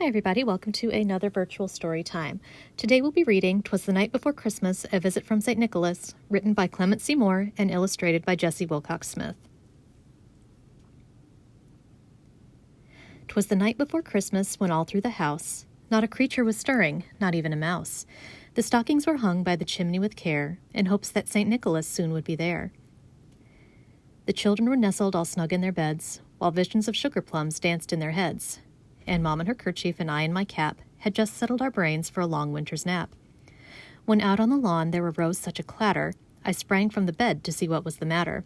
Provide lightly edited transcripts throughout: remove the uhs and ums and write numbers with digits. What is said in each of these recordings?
Hi everybody, welcome to another virtual story time. Today we'll be reading 'Twas the Night Before Christmas, A Visit from St. Nicholas, written by Clement C. Moore and illustrated by Jessie Wilcox Smith. 'Twas the night before Christmas when all through the house not a creature was stirring, not even a mouse. The stockings were hung by the chimney with care, in hopes that St. Nicholas soon would be there. The children were nestled all snug in their beds, while visions of sugar plums danced in their heads, and Mom in her kerchief and I in my cap had just settled our brains for a long winter's nap. When out on the lawn there arose such a clatter, I sprang from the bed to see what was the matter.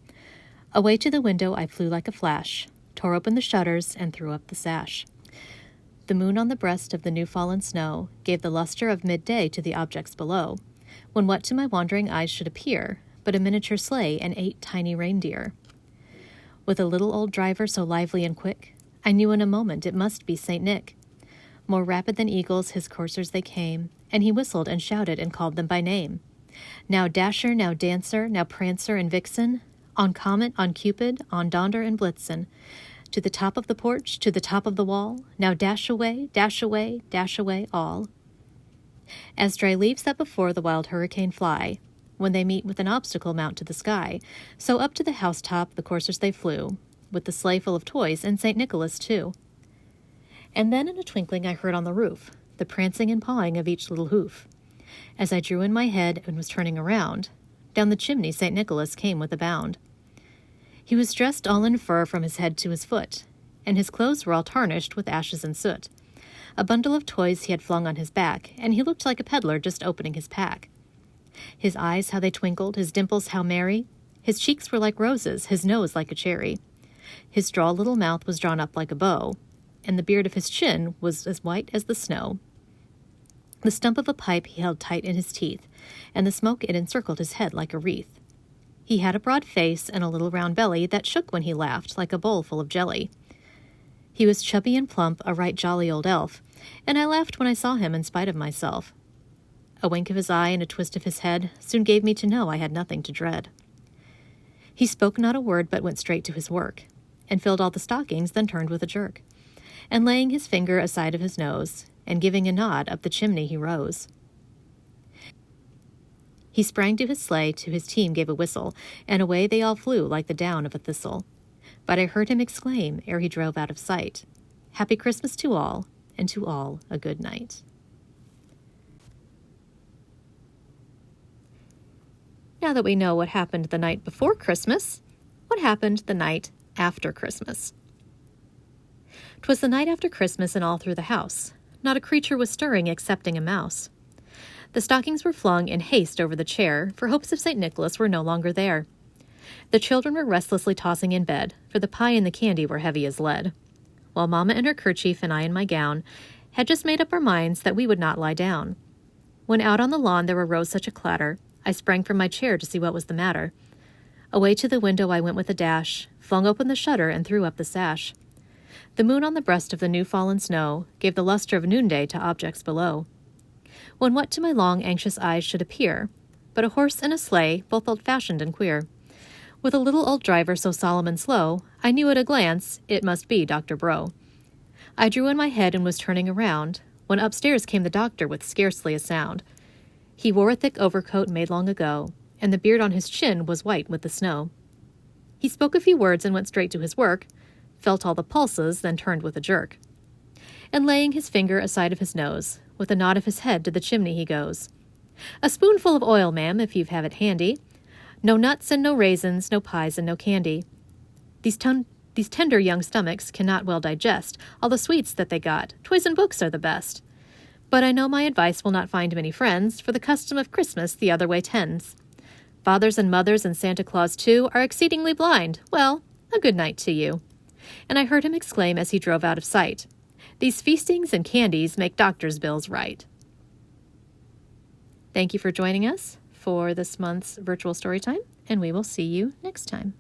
Away to the window I flew like a flash, tore open the shutters, and threw up the sash. The moon on the breast of the new-fallen snow gave the luster of midday to the objects below, when what to my wandering eyes should appear but a miniature sleigh and 8 tiny reindeer. With a little old driver so lively and quick, I knew in a moment it must be St. Nick. More rapid than eagles his coursers they came, and he whistled and shouted and called them by name. Now Dasher, now Dancer, now Prancer and Vixen, on Comet, on Cupid, on Donder and Blitzen, to the top of the porch, to the top of the wall, now dash away, dash away, dash away all. As dry leaves that before the wild hurricane fly, when they meet with an obstacle mount to the sky, so up to the housetop the coursers they flew, with the sleigh full of toys, and St. Nicholas too. And then in a twinkling I heard on the roof the prancing and pawing of each little hoof. As I drew in my head and was turning around, down the chimney St. Nicholas came with a bound. He was dressed all in fur from his head to his foot, and his clothes were all tarnished with ashes and soot. A bundle of toys he had flung on his back, and he looked like a peddler just opening his pack. His eyes, how they twinkled, his dimples, how merry. His cheeks were like roses, his nose like a cherry. His droll little mouth was drawn up like a bow, and the beard of his chin was as white as the snow. The stump of a pipe he held tight in his teeth, and the smoke it encircled his head like a wreath. He had a broad face and a little round belly that shook when he laughed like a bowl full of jelly. He was chubby and plump, a right jolly old elf, and I laughed when I saw him in spite of myself. A wink of his eye and a twist of his head soon gave me to know I had nothing to dread. He spoke not a word but went straight to his work, and filled all the stockings, then turned with a jerk, and laying his finger aside of his nose, and giving a nod, up the chimney he rose. He sprang to his sleigh, to his team gave a whistle, and away they all flew like the down of a thistle. But I heard him exclaim, ere he drove out of sight, "Happy Christmas to all, and to all a good night." Now that we know what happened the night before Christmas, what happened the night after Christmas? 'Twas the night after Christmas, and all through the house not a creature was stirring excepting a mouse. The stockings were flung in haste over the chair, for hopes of St. Nicholas were no longer there. The children were restlessly tossing in bed, for the pie and the candy were heavy as lead, while Mamma in her kerchief and I in my gown had just made up our minds that we would not lie down. When out on the lawn there arose such a clatter, I sprang from my chair to see what was the matter. Away to the window I went with a dash, flung open the shutter, and threw up the sash. The moon on the breast of the new-fallen snow gave the luster of noonday to objects below, when what to my long, anxious eyes should appear but a horse and a sleigh, both old-fashioned and queer. With a little old driver so solemn and slow, I knew at a glance it must be Dr. Bro. I drew in my head and was turning around, when upstairs came the doctor with scarcely a sound. He wore a thick overcoat made long ago, and the beard on his chin was white with the snow. He spoke a few words and went straight to his work, felt all the pulses, then turned with a jerk. And laying his finger aside of his nose, with a nod of his head to the chimney he goes. "A spoonful of oil, ma'am, if you have it handy. No nuts and no raisins, no pies and no candy. These tender young stomachs cannot well digest all the sweets that they got. Toys and books are the best. But I know my advice will not find many friends, for the custom of Christmas the other way tends. Fathers and mothers and Santa Claus, too, are exceedingly blind. Well, a good night to you." And I heard him exclaim as he drove out of sight, "These feastings and candies make doctors' bills right." Thank you for joining us for this month's virtual story time, and we will see you next time.